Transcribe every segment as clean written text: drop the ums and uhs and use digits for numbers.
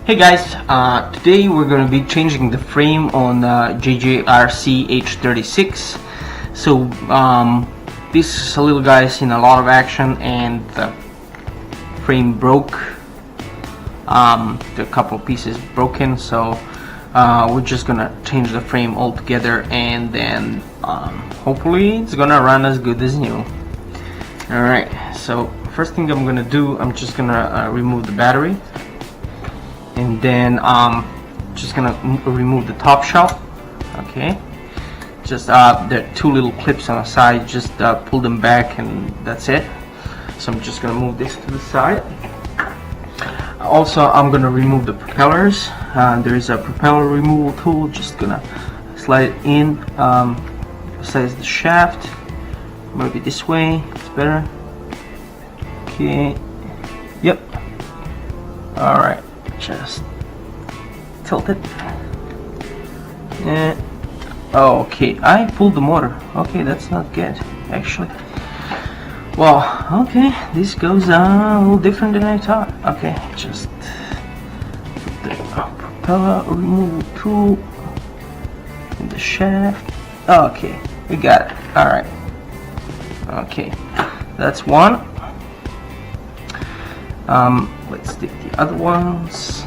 Hey guys, today we're going to be changing the frame on JJRC H36. So this little guy is in a lot of action and the frame broke. There are a couple of pieces broken, so we're just going to change the frame altogether, and then hopefully it's going to run as good as new. Alright, so first thing I'm going to do, I'm just going to remove the battery. And then just gonna remove the top shell. Okay, just there are two little clips on the side, just pull them back and that's it. So I'm just gonna move this to the side. Also, I'm gonna remove the propellers. There is a propeller removal tool, just gonna slide it in besides the shaft. Maybe this way, it's better. Okay, yep. Alright, just tilt it. Yeah. Okay, I pulled the motor. Okay, that's not good actually. Well, okay, this goes a little different than I thought. Okay, just put the propeller removal tool in the shaft. Okay, we got it. Alright. Okay, that's one. Let's take the other ones.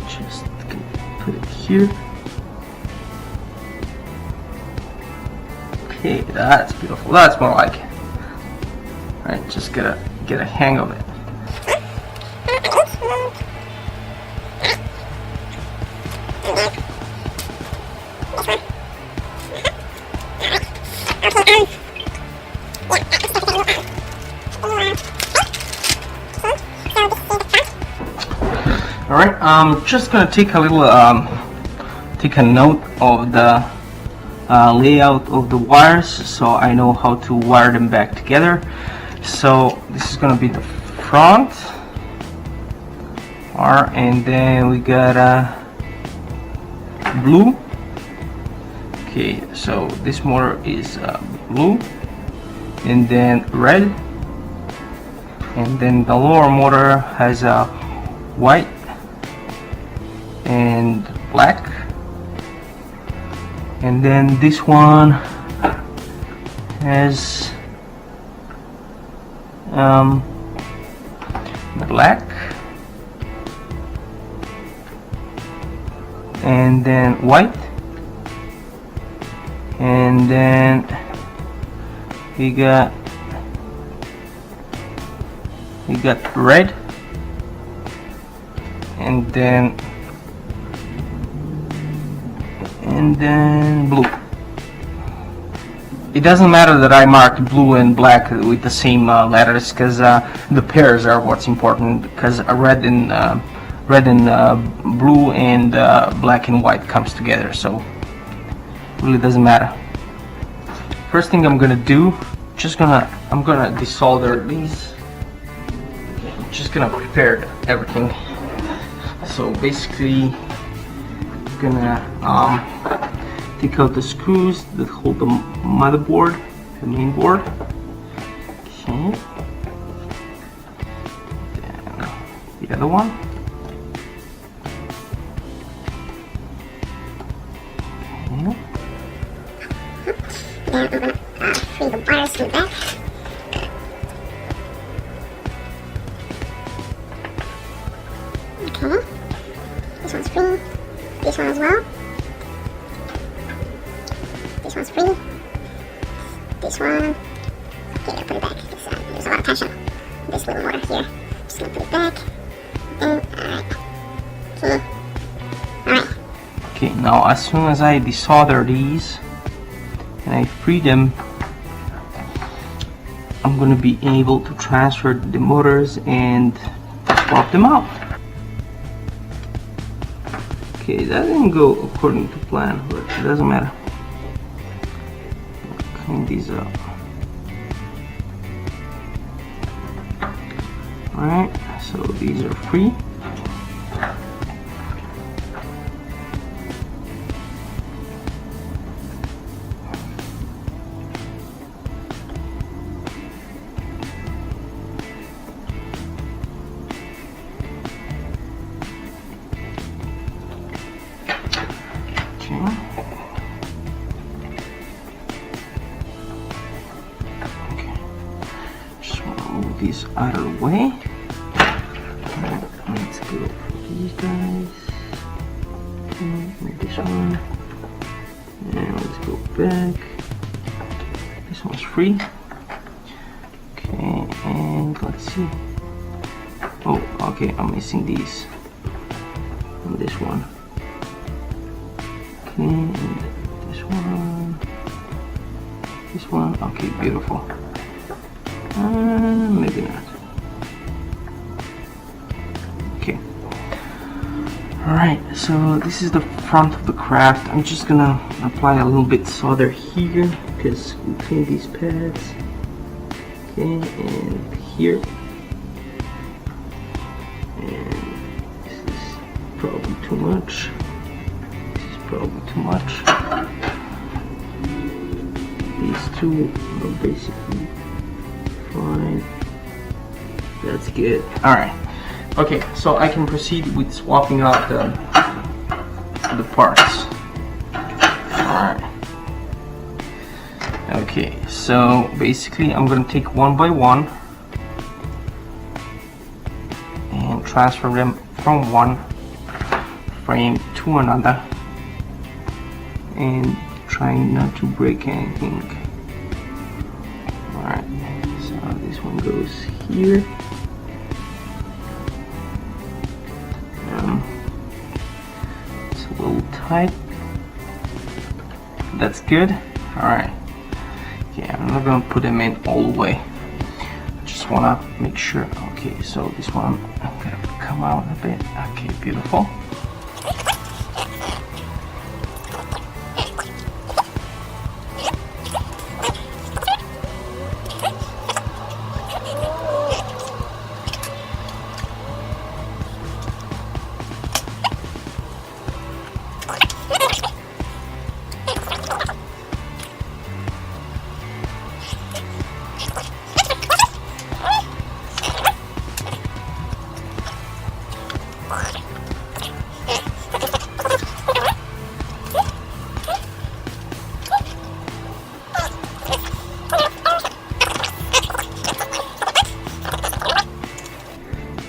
Just gonna put it here. Okay, that's beautiful. That's more like it. Alright, just gotta get a hang of it. Alright, I'm just gonna take a little take a note of the layout of the wires, so I know how to wire them back together. So this is gonna be the front, and then we got blue. Okay, so this motor is blue, and then red, and then the lower motor has a white and black, and then this one has black, and then white, and then we got red, and then blue. It doesn't matter that I marked blue and black with the same letters, because the pairs are what's important, because red and blue and black and white comes together, so it really doesn't matter. First thing I'm gonna do, I'm gonna desolder these. I'm just gonna prepare everything. So basically, I'm gonna take out the screws that hold the motherboard, the main board. Okay. Then the other one. Okay. Then I'm gonna free the wires in the back. Okay. This one's free. This one as well. This one's free. This one. Okay, I'll put it back. There's a lot of tension. This little motor here. Just gonna put it back. Then, alright. Okay. Alright. Okay, now as soon as I desolder these and I free them, I'm gonna be able to transfer the motors and swap them out. Okay, that didn't go according to plan, but it doesn't matter. Clean these up. Alright, so these are free. these out of the way. Let's go for these guys. This one. And let's go back. This one's free. Okay, and let's see. Oh, okay, I'm missing these. And this one. Okay, and this one. This one. Okay, beautiful. Maybe not. Okay. Alright, so this is the front of the craft. I'm just gonna apply a little bit solder here because we clean these pads. Okay, and here. And this is probably too much. This is probably too much. These two are basically fine. That's good. Alright. Okay, so I can proceed with swapping out the parts. Alright. Okay, so basically I'm gonna take one by one and transfer them from one frame to another and trying not to break anything. Alright, so this one goes here. It's a little tight. That's good. Alright. Okay, I'm not gonna put them in all the way. I just wanna make sure. Okay, so this one I'm gonna come out a bit. Okay, beautiful.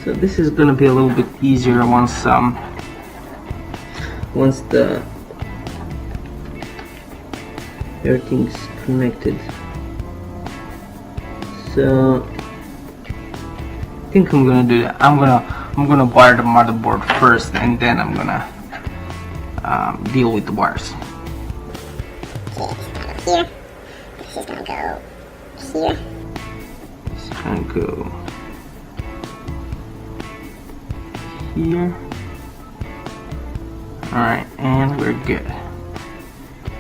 So this is gonna be a little bit easier once the everything's connected. So I think I'm gonna do that. I'm gonna wire the motherboard first, and then I'm gonna deal with the wires. Here. This is gonna go here. It's gonna go here. Alright, and we're good.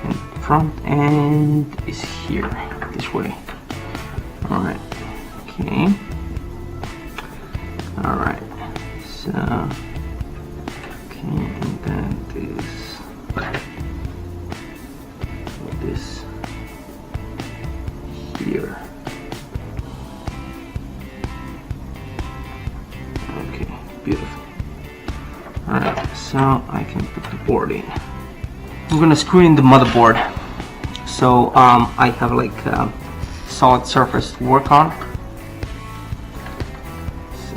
And front end is here, this way. Alright, okay. Alright, so okay, and then this here. Okay, beautiful. Alright, so I can put the board in. I'm gonna screw in the motherboard. So I have like a solid surface to work on. So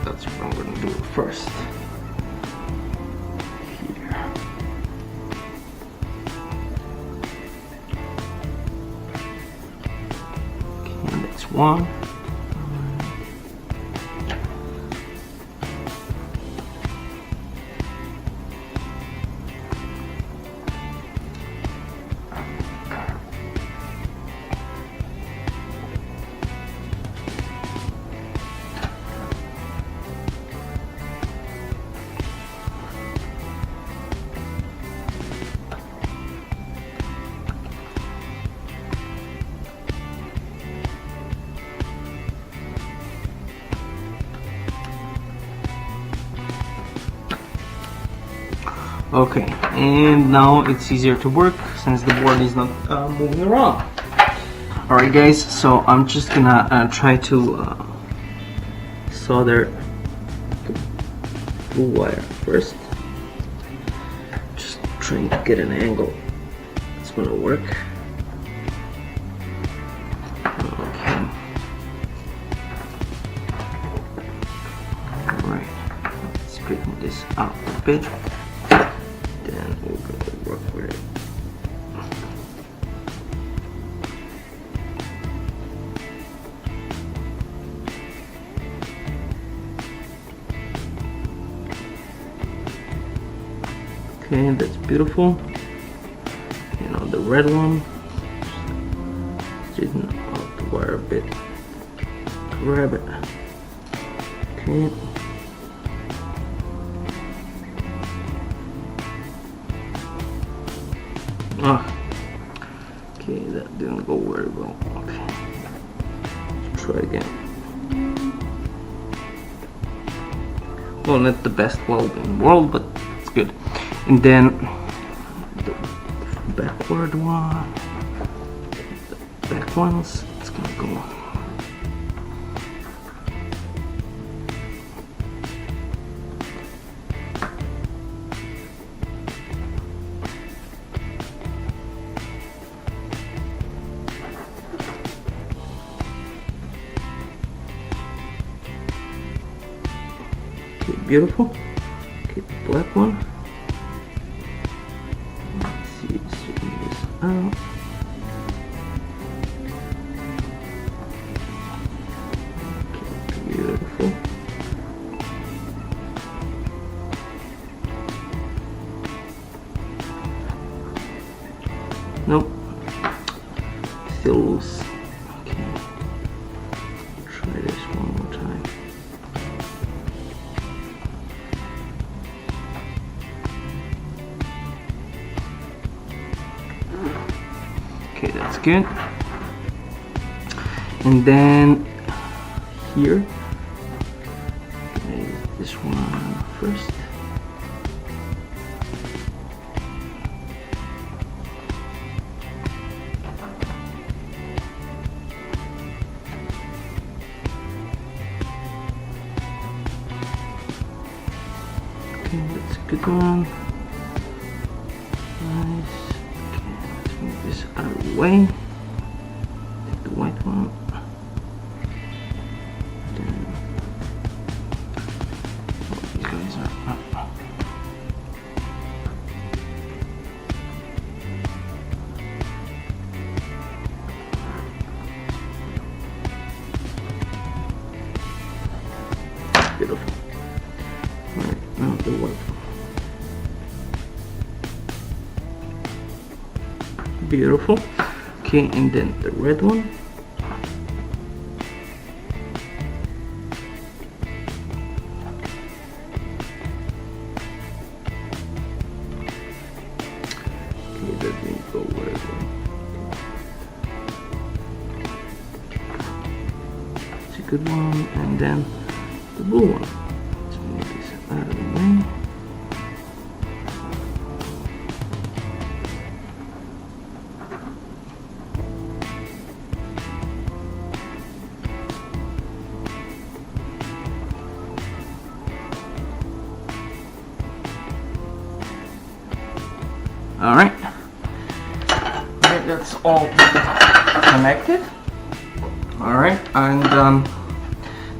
that's what I'm gonna do first. Here. Okay, that's one. Okay, and now it's easier to work since the board is not moving around. Alright guys, so I'm just gonna try to solder the blue wire first. Just trying to get an angle that's gonna work. Okay. this out a bit. Then we're gonna work with it. Okay, that's beautiful. You know, the red one, straighten out the wire a bit. Grab it. Okay. Okay, that didn't go very well. Okay, let's try again. Well, not the best weld in the world, but it's good. And then the backward one, the back ones, it's gonna go. Okay, beautiful. Okay, the black one. Let's see, straighten this out. Okay, beautiful. Nope, still loose. Okay, try this one more time. Okay, that's good. And then here, maybe this one first. Okay, that's a good one. Nice. Okay, let's move this out of the way. Take the white one. Then, oh, these guys are up. Beautiful. Alright, now the white one. Beautiful. Okay, and then the red one. Okay, that didn't go very well. It's a good one, and then the blue one. Let's move this out of the way. Alright. Okay, that's all connected. Alright, and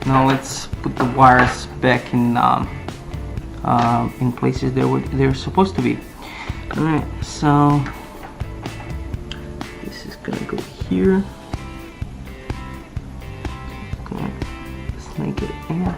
now let's put the wires back in places they're supposed to be. Alright, so this is gonna go here. Gonna snake it in.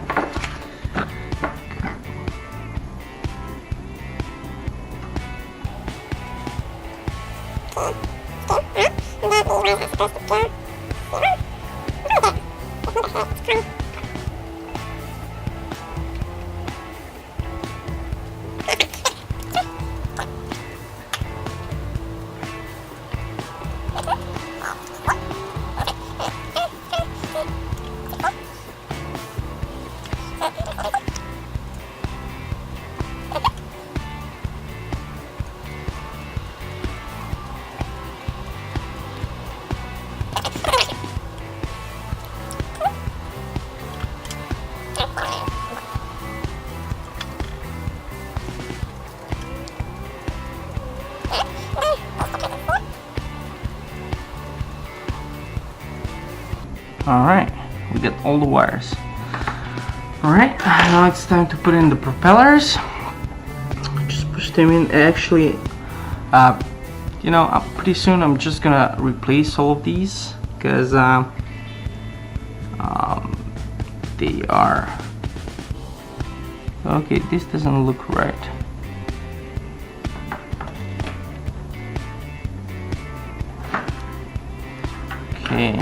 Alright, we got all the wires. Alright, now it's time to put in the propellers. Just push them in. Actually, you know, pretty soon I'm just gonna replace all of these because they are okay. This doesn't look right. Okay.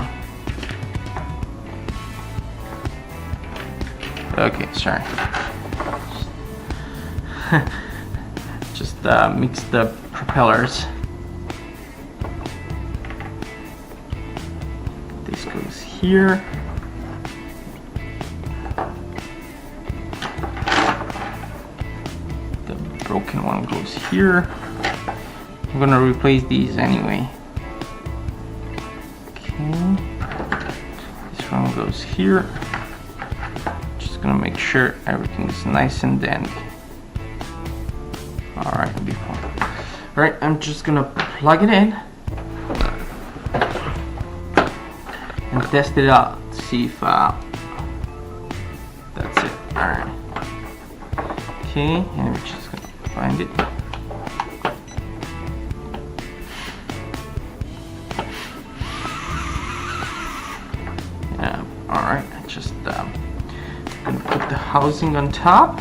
Okay, sorry. Just mix the propellers. This goes here. The broken one goes here. I'm gonna replace these anyway. Okay. This one goes here. Gonna make sure everything's nice and dandy. Alright, before. Alright, I'm just gonna plug it in and test it out. See if that's it. Alright. Okay, and we're just gonna find it. Yeah, alright, just gonna put the housing on top.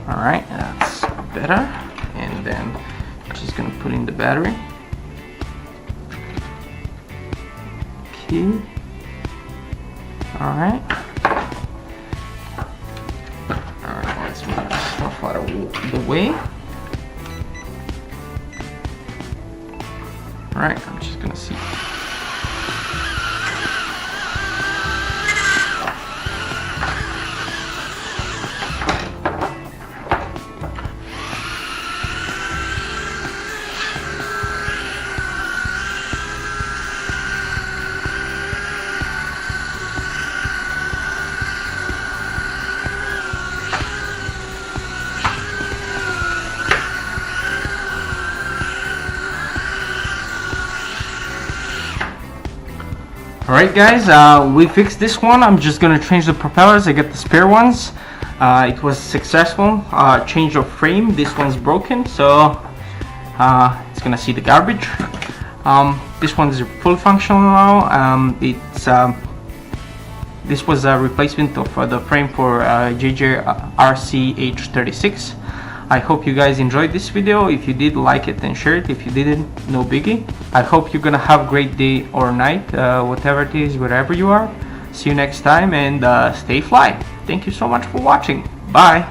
Alright, that's better. And then just gonna put in the battery. Okay. Alright. Alright, let's move this stuff out of the way. Alright, I'm just gonna see. Alright guys, we fixed this one. I'm just gonna change the propellers. I got the spare ones. It was successful. Change of frame. This one's broken, so it's gonna see the garbage. This one's full functional now. This was a replacement of the frame for JJRC H36. I hope you guys enjoyed this video. If you did, like it and share it. If you didn't, no biggie. I hope you're gonna have a great day or night, whatever it is, wherever you are. See you next time, and stay fly. Thank you so much for watching. Bye.